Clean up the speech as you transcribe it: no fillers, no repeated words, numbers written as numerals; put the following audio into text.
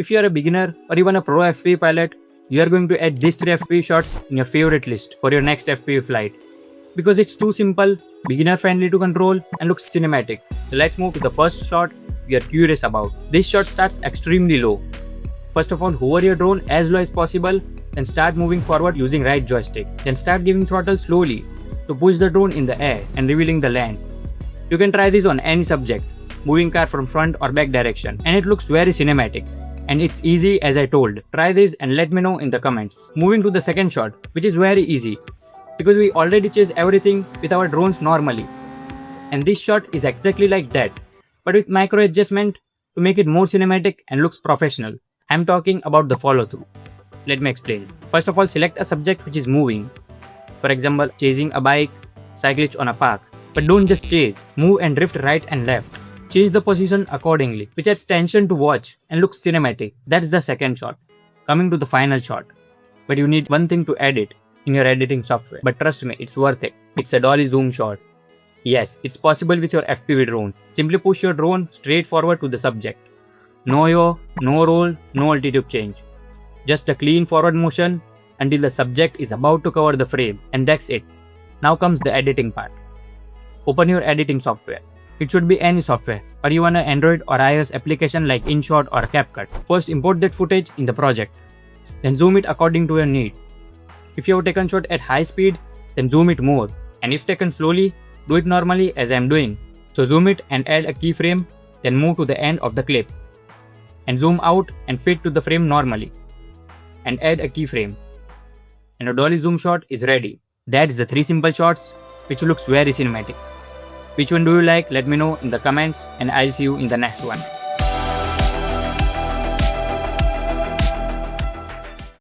If you are a beginner or even a pro FPV pilot, you are going to add these 3 FPV shots in your favorite list for your next FPV flight. Because it's too simple, beginner friendly to control, and looks cinematic. So let's move to the first shot we are curious about. This shot starts extremely low. First of all, hover your drone as low as possible, then start moving forward using right joystick. Then start giving throttle slowly to push the drone in the air and revealing the land. You can try this on any subject, moving car from front or back direction, and it looks very cinematic. And it's easy as I told. Try this and let me know in the comments. Moving to the second shot, which is very easy because we already chase everything with our drones normally. And this shot is exactly like that, but with micro adjustment to make it more cinematic and looks professional. I'm talking about the follow through. Let me explain. First of all, select a subject which is moving. For example, chasing a bike, cyclist on a park. But don't just chase, move and drift right and left. Change the position accordingly, which adds tension to watch and looks cinematic. That's the second shot. Coming to the final shot. But you need one thing to edit in your editing software. But trust me, it's worth it. It's a dolly zoom shot. Yes, it's possible with your FPV drone. Simply push your drone straight forward to the subject. No yaw, no roll, no altitude change. Just a clean forward motion until the subject is about to cover the frame, and that's it. Now comes the editing part. Open your editing software. It should be any software or even an Android or iOS application like InShot or CapCut. First import that footage in the project. Then zoom it according to your need. If you have taken shot at high speed, then zoom it more. And if taken slowly, do it normally as I am doing. So zoom it and add a keyframe, then move to the end of the clip. And zoom out and fit to the frame normally. And add a keyframe. And a dolly zoom shot is ready. That's the 3 simple shots which looks very cinematic. Which one do you like? Let me know in the comments and I'll see you in the next one.